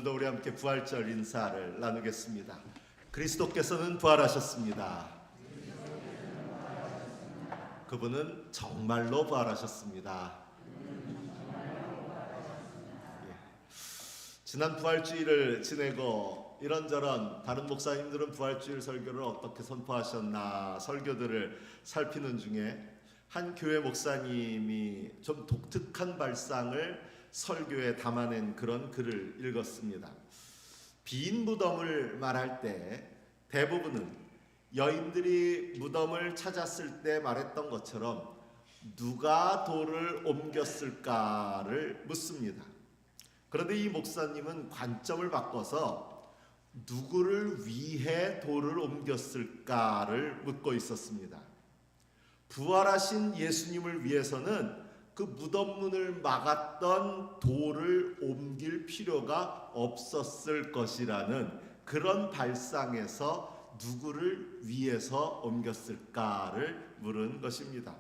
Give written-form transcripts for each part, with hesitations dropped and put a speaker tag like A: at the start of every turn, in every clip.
A: 오늘도 우리 함께 부활절 인사를 나누겠습니다. 그리스도께서는 부활하셨습니다. 그분은 정말로 부활하셨습니다. 지난 부활주일을 지내고 이런저런 다른 목사님들은 부활주일 설교를 어떻게 선포하셨나 설교들을 살피는 중에 한 교회 목사님이 좀 독특한 발상을 설교에 담아낸 그런 글을 읽었습니다. 빈 무덤을 말할 때 대부분은 여인들이 무덤을 찾았을 때 말했던 것처럼 누가 돌을 옮겼을까를 묻습니다. 그런데 이 목사님은 관점을 바꿔서 누구를 위해 돌을 옮겼을까를 묻고 있었습니다. 부활하신 예수님을 위해서는 그 무덤 문을 막았던 돌을 옮길 필요가 없었을 것이라는 그런 발상에서 누구를 위해서 옮겼을까를 물은 것입니다.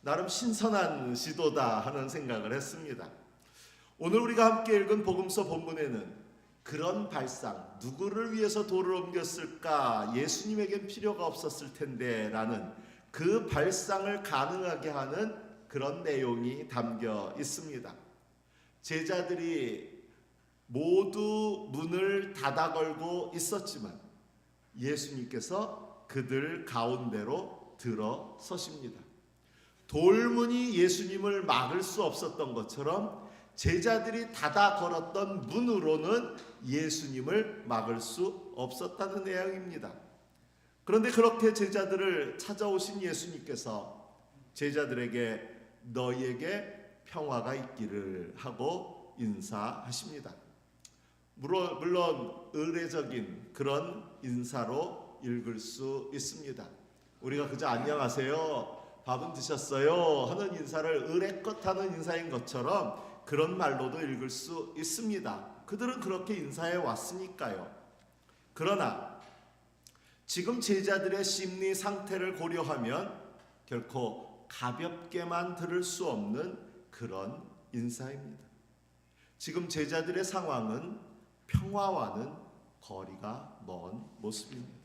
A: 나름 신선한 시도다 하는 생각을 했습니다. 오늘 우리가 함께 읽은 복음서 본문에는 그런 발상, 누구를 위해서 돌을 옮겼을까? 예수님에겐 필요가 없었을 텐데 라는 그 발상을 가능하게 하는 그런 내용이 담겨 있습니다. 제자들이 모두 문을 닫아 걸고 있었지만 예수님께서 그들 가운데로 들어서십니다. 돌문이 예수님을 막을 수 없었던 것처럼 제자들이 닫아 걸었던 문으로는 예수님을 막을 수 없었다는 내용입니다. 그런데 그렇게 제자들을 찾아오신 예수님께서 제자들에게 너희에게 평화가 있기를 하고 인사하십니다. 물론 의례적인 그런 인사로 읽을 수 있습니다. 우리가 그저 안녕하세요, 밥은 드셨어요 하는 인사를 의례껏 하는 인사인 것처럼 그런 말로도 읽을 수 있습니다. 그들은 그렇게 인사해 왔으니까요. 그러나 지금 제자들의 심리 상태를 고려하면 결코 가볍게만 들을 수 없는 그런 인사입니다. 지금 제자들의 상황은 평화와는 거리가 먼 모습입니다.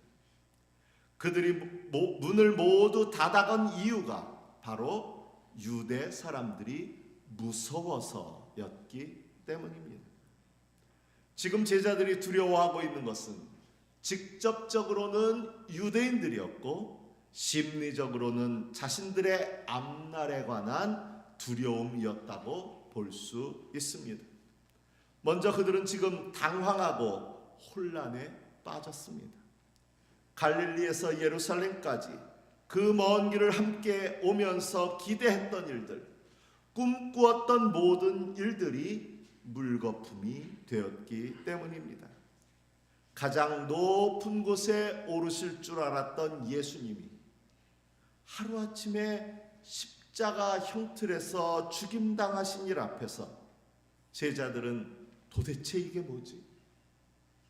A: 그들이 문을 모두 닫아건 이유가 바로 유대 사람들이 무서워서였기 때문입니다. 지금 제자들이 두려워하고 있는 것은 직접적으로는 유대인들이었고 심리적으로는 자신들의 앞날에 관한 두려움이었다고 볼 수 있습니다. 먼저 그들은 지금 당황하고 혼란에 빠졌습니다. 갈릴리에서 예루살렘까지 그 먼 길을 함께 오면서 기대했던 일들, 꿈꾸었던 모든 일들이 물거품이 되었기 때문입니다. 가장 높은 곳에 오르실 줄 알았던 예수님이 하루아침에 십자가 형틀에서 죽임당하신 일 앞에서 제자들은 도대체 이게 뭐지?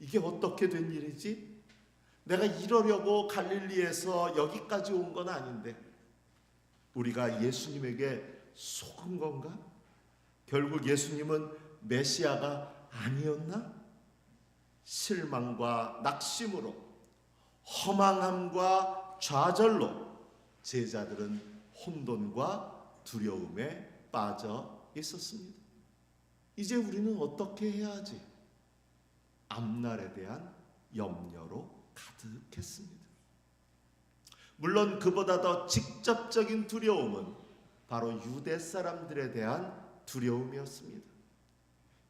A: 이게 어떻게 된 일이지? 내가 이러려고 갈릴리에서 여기까지 온 건 아닌데 우리가 예수님에게 속은 건가? 결국 예수님은 메시아가 아니었나? 실망과 낙심으로 허망함과 좌절로 제자들은 혼돈과 두려움에 빠져 있었습니다. 이제 우리는 어떻게 해야 하지? 앞날에 대한 염려로 가득했습니다. 물론 그보다 더 직접적인 두려움은 바로 유대 사람들에 대한 두려움이었습니다.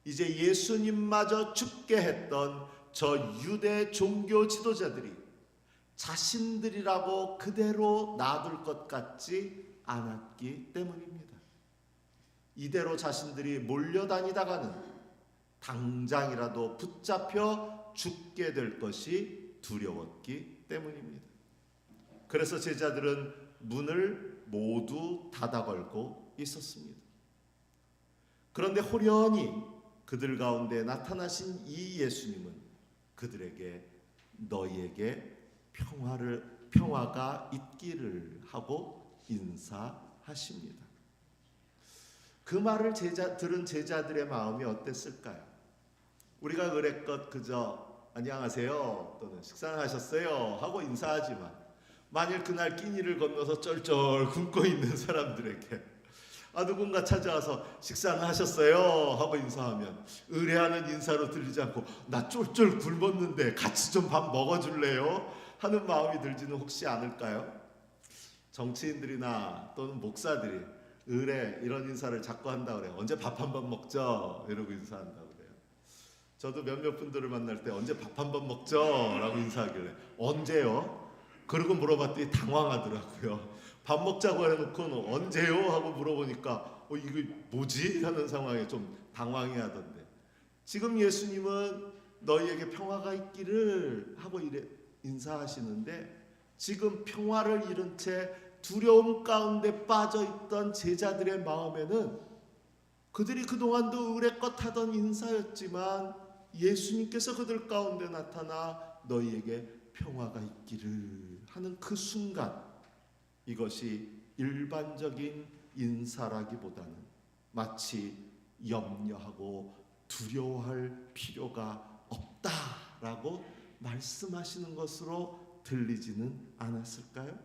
A: 이제 예수님마저 죽게 했던 저 유대 종교 지도자들이 자신들이라고 그대로 놔둘 것 같지 않았기 때문입니다. 이대로 자신들이 몰려다니다가는 당장이라도 붙잡혀 죽게 될 것이 두려웠기 때문입니다. 그래서 제자들은 문을 모두 닫아 걸고 있었습니다. 그런데 호련히 그들 가운데 나타나신 이 예수님은 그들에게 너희에게 평화가 있기를 하고 인사하십니다. 그 말을 들은 제자들의 마음이 어땠을까요? 우리가 의례껏 그저 안녕하세요 또는 식사하셨어요 하고 인사하지만, 만일 그날 끼니를 건너서 쩔쩔 굶고 있는 사람들에게 누군가 찾아와서 식사는 하셨어요 하고 인사하면 의례하는 인사로 들리지 않고 나 쫄쫄 굶었는데 같이 좀 밥 먹어줄래요? 하는 마음이 들지는 혹시 않을까요? 정치인들이나 또는 목사들이 의례 이런 인사를 자꾸 한다 그래요. 언제 밥 한 번 먹죠? 이러고 인사한다고 그래요. 저도 몇몇 분들을 만날 때 언제 밥 한 번 먹죠? 라고 인사하길래 언제요? 그러고 물어봤더니 당황하더라고요. 밥 먹자고 해놓고는 언제요? 하고 물어보니까 이게 뭐지? 하는 상황에 좀 당황해 하던데, 지금 예수님은 너희에게 평화가 있기를 하고 이래 인사하시는데, 지금 평화를 잃은 채 두려움 가운데 빠져있던 제자들의 마음에는 그들이 그동안도 의례껏 하던 인사였지만 예수님께서 그들 가운데 나타나 너희에게 평화가 있기를 하는 그 순간, 이것이 일반적인 인사라기보다는 마치 염려하고 두려워할 필요가 없다라고 말씀하시는 것으로 들리지는 않았을까요?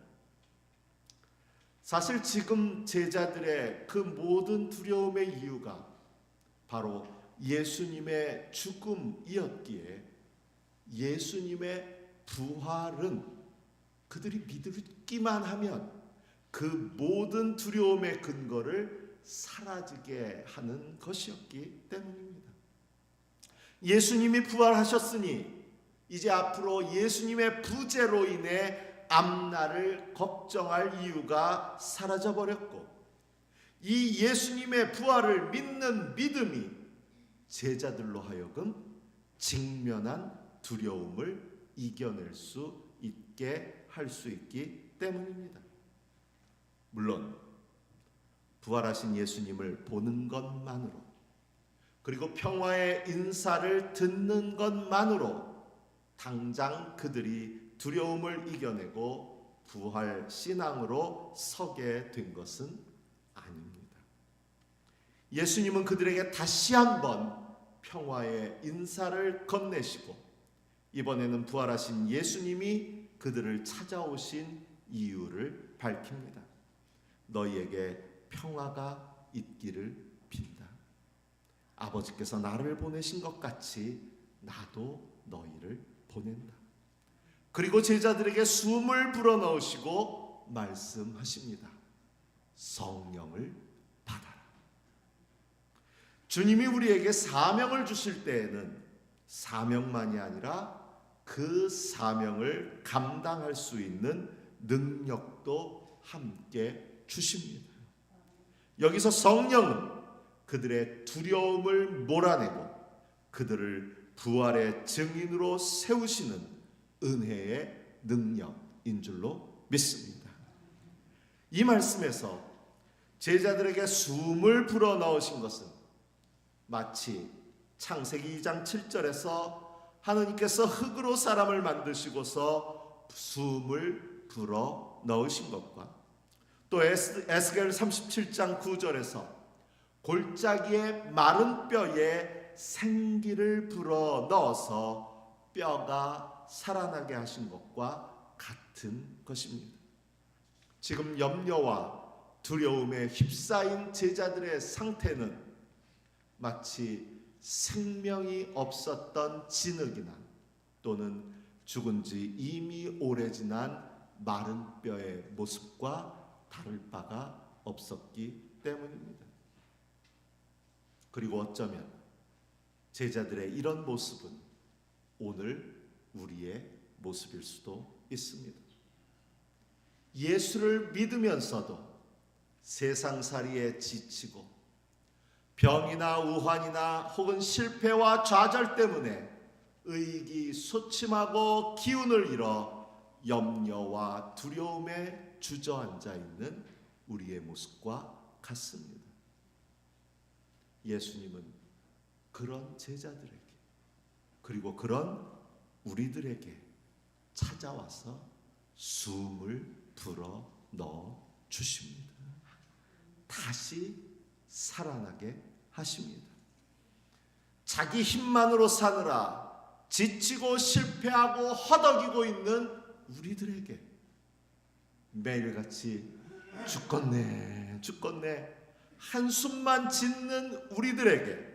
A: 사실 지금 제자들의 그 모든 두려움의 이유가 바로 예수님의 죽음이었기에, 예수님의 부활은 그들이 믿기만 하면 그 모든 두려움의 근거를 사라지게 하는 것이었기 때문입니다. 예수님이 부활하셨으니 이제 앞으로 예수님의 부재로 인해 앞날을 걱정할 이유가 사라져버렸고, 이 예수님의 부활을 믿는 믿음이 제자들로 하여금 직면한 두려움을 이겨낼 수 있게 할 수 있기 때문입니다. 물론 부활하신 예수님을 보는 것만으로, 그리고 평화의 인사를 듣는 것만으로 당장 그들이 두려움을 이겨내고 부활 신앙으로 서게 된 것은 아닙니다. 예수님은 그들에게 다시 한번 평화의 인사를 건네시고, 이번에는 부활하신 예수님이 그들을 찾아오신 이유를 밝힙니다. 너희에게 평화가 있기를 빈다. 아버지께서 나를 보내신 것 같이 나도 너희를 보낸다. 그리고 제자들에게 숨을 불어넣으시고 말씀하십니다. 성령을 받아라. 주님이 우리에게 사명을 주실 때에는 사명만이 아니라 그 사명을 감당할 수 있는 능력도 함께 주십니다. 여기서 성령은 그들의 두려움을 몰아내고 그들을 부활의 증인으로 세우시는 은혜의 능력인 줄로 믿습니다. 이 말씀에서 제자들에게 숨을 불어넣으신 것은 마치 창세기 2장 7절에서 하느님께서 흙으로 사람을 만드시고서 숨을 불어 넣으신 것과, 또 에스겔 37장 9절에서 골짜기의 마른 뼈에 생기를 불어 넣어서 뼈가 살아나게 하신 것과 같은 것입니다. 지금 염려와 두려움에 휩싸인 제자들의 상태는 마치 생명이 없었던 진흙이나 또는 죽은 지 이미 오래 지난 마른 뼈의 모습과 다를 바가 없었기 때문입니다. 그리고 어쩌면 제자들의 이런 모습은 오늘 우리의 모습일 수도 있습니다. 예수를 믿으면서도 세상살이에 지치고 병이나 우환이나 혹은 실패와 좌절 때문에 의기소침하고 기운을 잃어 염려와 두려움에 주저앉아 있는 우리의 모습과 같습니다. 예수님은 그런 제자들에게, 그리고 그런 우리들에게 찾아와서 숨을 불어 넣어 주십니다. 다시 살아나게 하십니다. 자기 힘만으로 사느라 지치고 실패하고 허덕이고 있는 우리들에게 매일같이 죽겠네 한숨만 짓는 우리들에게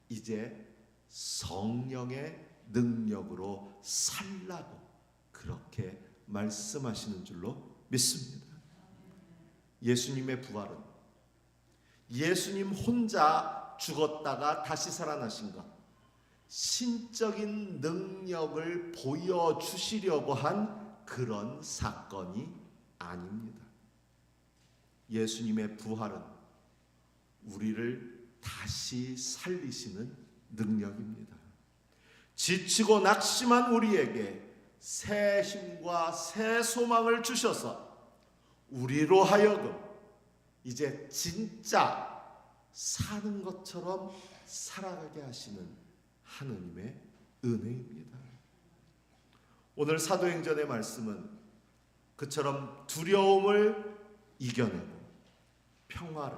A: 이제 성령의 능력으로 살라고 그렇게 말씀하시는 줄로 믿습니다. 예수님의 부활은 예수님 혼자 죽었다가 다시 살아나신 것, 신적인 능력을 보여주시려고 한 그런 사건이 아닙니다. 예수님의 부활은 우리를 다시 살리시는 능력입니다. 지치고 낙심한 우리에게 새 힘과 새 소망을 주셔서 우리로 하여금 이제 진짜 사는 것처럼 살아가게 하시는 하느님의 은혜입니다. 오늘 사도행전의 말씀은 그처럼 두려움을 이겨내고 평화를,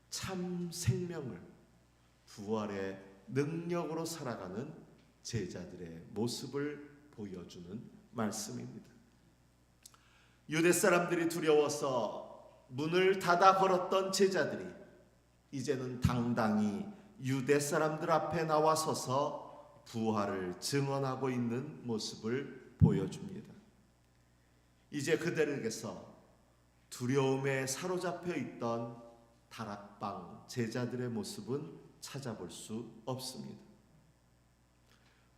A: 참 생명을, 부활의 능력으로 살아가는 제자들의 모습을 보여주는 말씀입니다. 유대 사람들이 두려워서 문을 닫아 걸었던 제자들이 이제는 당당히 유대 사람들 앞에 나와서서 부활을 증언하고 있는 모습을 보여줍니다. 이제 그들에게서 두려움에 사로잡혀 있던 다락방 제자들의 모습은 찾아볼 수 없습니다.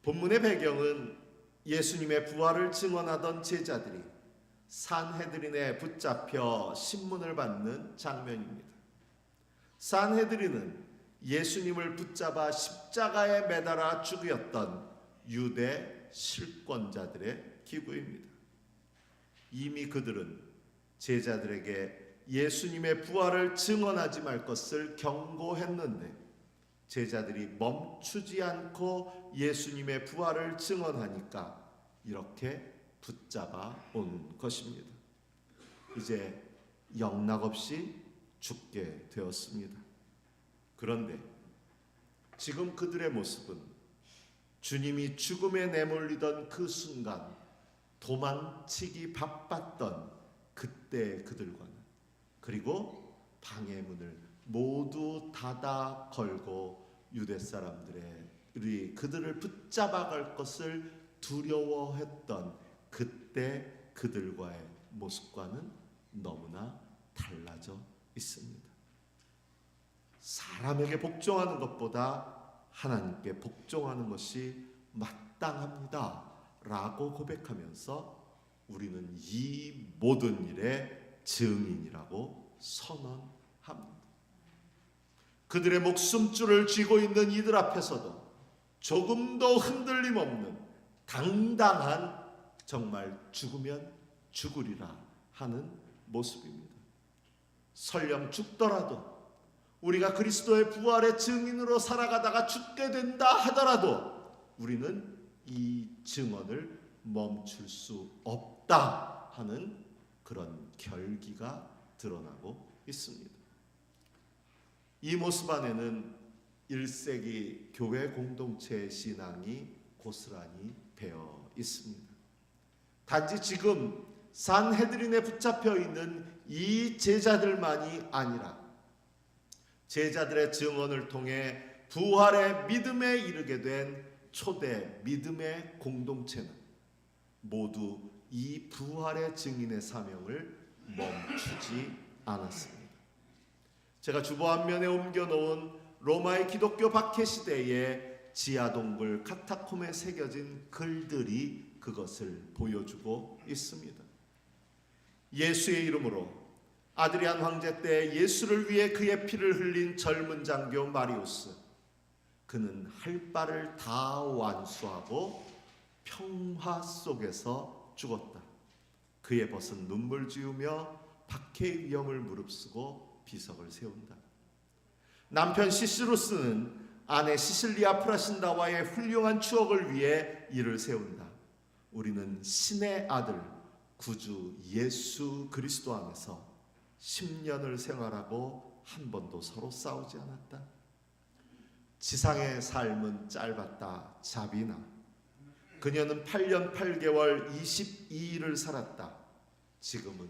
A: 본문의 배경은 예수님의 부활을 증언하던 제자들이 산헤드린에 붙잡혀 신문을 받는 장면입니다. 산헤드린은 예수님을 붙잡아 십자가에 매달아 죽였던 유대 실권자들의 기구입니다. 이미 그들은 제자들에게 예수님의 부활을 증언하지 말 것을 경고했는데 제자들이 멈추지 않고 예수님의 부활을 증언하니까 이렇게 붙잡아 온 것입니다. 이제 영락없이 죽게 되었습니다. 그런데 지금 그들의 모습은 주님이 죽음에 내몰리던 그 순간 도망치기 바빴던 그때 그들과는, 그리고 방해 문을 모두 닫아 걸고 유대 사람들이 그들을 붙잡아 갈 것을 두려워했던 그때 그들과의 모습과는 너무나 달라져 있습니다. 사람에게 복종하는 것보다 하나님께 복종하는 것이 마땅합니다 라고 고백하면서 우리는 이 모든 일의 증인이라고 선언합니다. 그들의 목숨줄을 쥐고 있는 이들 앞에서도 조금도 흔들림 없는 당당한, 정말 죽으면 죽으리라 하는 모습입니다. 설령 죽더라도, 우리가 그리스도의 부활의 증인으로 살아가다가 죽게 된다 하더라도 우리는 이 증언을 멈출 수 없다 하는 그런 결기가 드러나고 있습니다. 이 모습 안에는 1세기 교회 공동체의 신앙이 고스란히 배어 있습니다. 단지 지금 산헤드린에 붙잡혀 있는 이 제자들만이 아니라 제자들의 증언을 통해 부활의 믿음에 이르게 된 초대 믿음의 공동체는 모두 이 부활의 증인의 사명을 멈추지 않았습니다. 제가 주보 앞면에 옮겨놓은 로마의 기독교 박해 시대의 지하동굴 카타콤에 새겨진 글들이 그것을 보여주고 있습니다. 예수의 이름으로 아드리안 황제 때 예수를 위해 그의 피를 흘린 젊은 장교 마리우스, 그는 할 바를 다 완수하고 평화 속에서 죽었다. 그의 벗은 눈물 지으며 박해의 위험을 무릅쓰고 비석을 세운다. 남편 시스루스는 아내 시실리아 프라신다와의 훌륭한 추억을 위해 일을 세운다. 우리는 신의 아들 구주 예수 그리스도 안에서 10년을 생활하고 한 번도 서로 싸우지 않았다. 지상의 삶은 짧았다 자비나 그녀는 8년 8개월 22일을 살았다. 지금은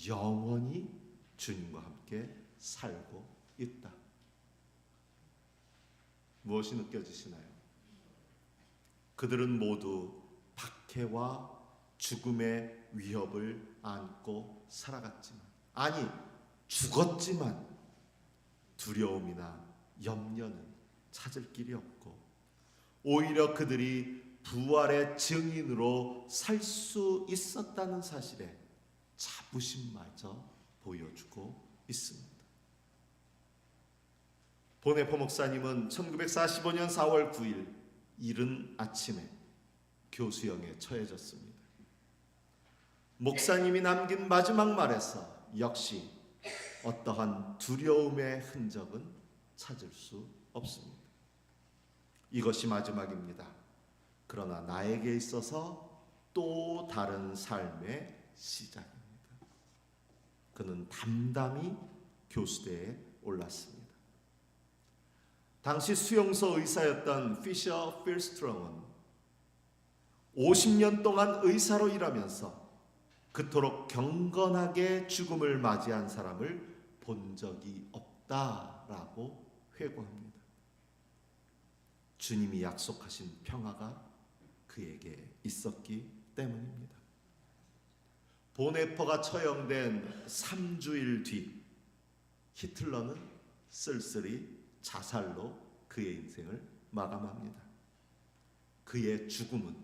A: 영원히 주님과 함께 살고 있다. 무엇이 느껴지시나요? 그들은 모두 박해와 죽음의 위협을 안고 살아갔지만, 아니 죽었지만 두려움이나 염려는 찾을 길이 없고 오히려 그들이 부활의 증인으로 살 수 있었다는 사실에 자부심마저 보여주고 있습니다. 보네포 목사님은 1945년 4월 9일 이른 아침에 교수형에 처해졌습니다. 목사님이 남긴 마지막 말에서 역시 어떠한 두려움의 흔적은 찾을 수 없습니다. 이것이 마지막입니다. 그러나 나에게 있어서 또 다른 삶의 시작입니다. 그는 담담히 교수대에 올랐습니다. 당시 수용소 의사였던 피셔 필스트롬은 50년 동안 의사로 일하면서 그토록 경건하게 죽음을 맞이한 사람을 본 적이 없다라고 회고합니다. 주님이 약속하신 평화가 그에게 있었기 때문입니다. 보네포가 처형된 3주일 뒤 히틀러는 쓸쓸히 자살로 그의 인생을 마감합니다. 그의 죽음은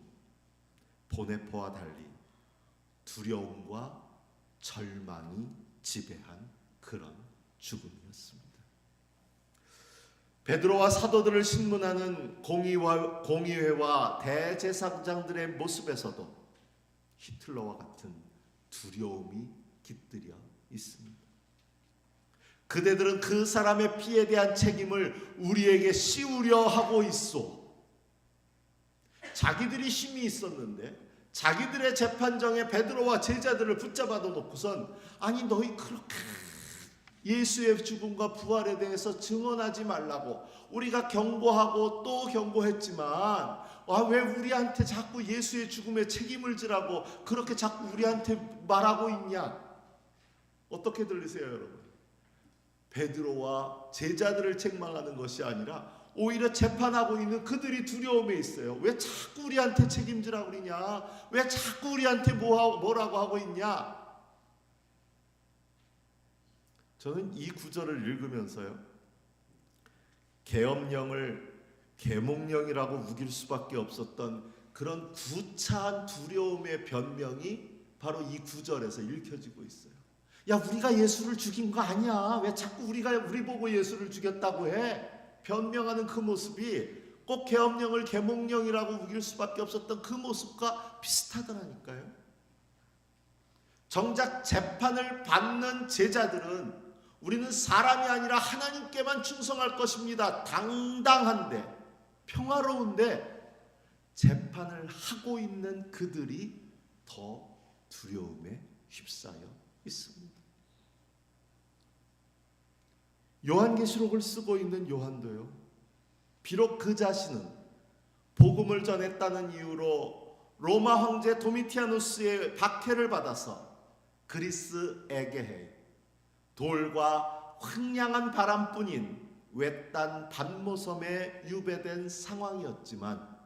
A: 보네포와 달리 두려움과 절망이 지배한 그런 죽음이었습니다. 베드로와 사도들을 신문하는 공의회와 대제사장들의 모습에서도 히틀러와 같은 두려움이 깃들여 있습니다. 그대들은 그 사람의 피에 대한 책임을 우리에게 씌우려 하고 있어. 자기들이 힘이 있었는데 자기들의 재판정에 베드로와 제자들을 붙잡아 놓고선 아니 너희 그렇게 예수의 죽음과 부활에 대해서 증언하지 말라고 우리가 경고하고 또 경고했지만 왜 우리한테 자꾸 예수의 죽음에 책임을 지라고 그렇게 자꾸 우리한테 말하고 있냐? 어떻게 들리세요 여러분? 베드로와 제자들을 책망하는 것이 아니라 오히려 재판하고 있는 그들이 두려움에 있어요. 왜 자꾸 우리한테 책임지라고 그러냐? 왜 자꾸 우리한테 뭐라고 하고 있냐? 저는 이 구절을 읽으면서요, 계엄령을 계몽령이라고 우길 수밖에 없었던 그런 구차한 두려움의 변명이 바로 이 구절에서 읽혀지고 있어요. 야, 우리가 예수를 죽인 거 아니야. 왜 자꾸 우리 보고 예수를 죽였다고 해? 변명하는 그 모습이 꼭 계엄령을 계몽령이라고 우길 수밖에 없었던 그 모습과 비슷하더라니까요. 정작 재판을 받는 제자들은 우리는 사람이 아니라 하나님께만 충성할 것입니다. 당당한데 평화로운데 재판을 하고 있는 그들이 더 두려움에 휩싸여 있습니다. 요한계시록을 쓰고 있는 요한도요, 비록 그 자신은 복음을 전했다는 이유로 로마 황제 도미티아누스의 박해를 받아서 그리스 에게해 돌과 황량한 바람뿐인 외딴 반모섬에 유배된 상황이었지만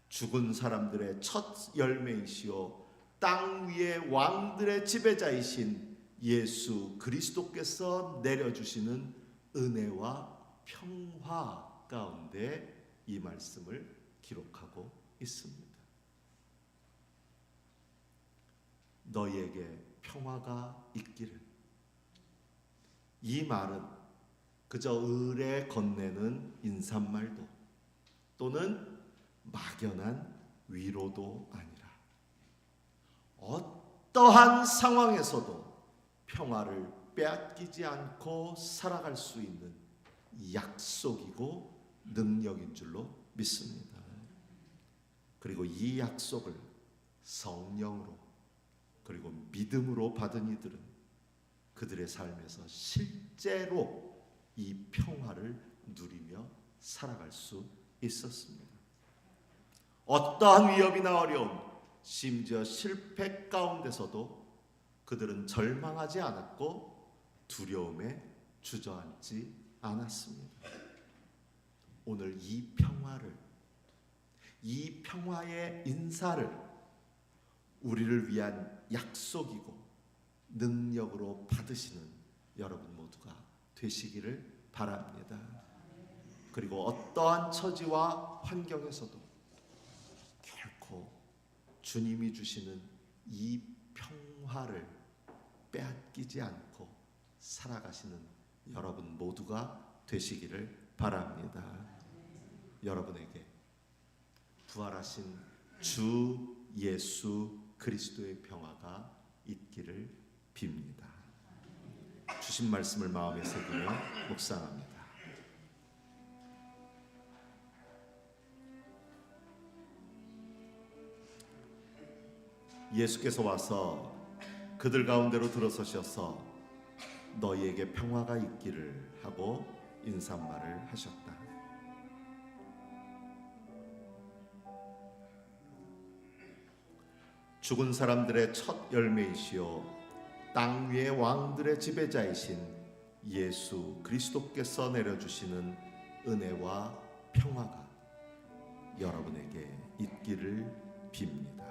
A: 죽은 사람들의 첫 열매이시오 땅 위의 왕들의 지배자이신 예수 그리스도께서 내려주시는 은혜와 평화 가운데 이 말씀을 기록하고 있습니다. 너희에게 평화가 있기를. 이 말은 그저 을에 건네는 인사말도 또는 막연한 위로도 아니라 어떠한 상황에서도 평화를 빼앗기지 않고 살아갈 수 있는 약속이고 능력인 줄로 믿습니다. 그리고 이 약속을 성령으로 그리고 믿음으로 받은 이들은 그들의 삶에서 실제로 이 평화를 누리며 살아갈 수 있었습니다. 어떠한 위협이나 어려움, 심지어 실패 가운데서도 그들은 절망하지 않았고 두려움에 주저앉지 않았습니다. 오늘 이 평화를, 이 평화의 인사를 우리를 위한 약속이고 능력으로 받으시는 여러분 모두가 되시기를 바랍니다. 그리고 어떠한 처지와 환경에서도 결코 주님이 주시는 이 평화를 빼앗기지 않고 살아가시는 여러분 모두가 되시기를 바랍니다. 여러분에게 부활하신 주 예수 그리스도의 평화가 있기를 빕니다. 주신 말씀을 마음에 새기며 묵상합니다. 예수께서 와서 그들 가운데로 들어서셔서 너희에게 평화가 있기를 하고 인사말을 하셨다. 죽은 사람들의 첫 열매이시오 땅 위의 왕들의 지배자이신 예수 그리스도께서 내려주시는 은혜와 평화가 여러분에게 있기를 빕니다.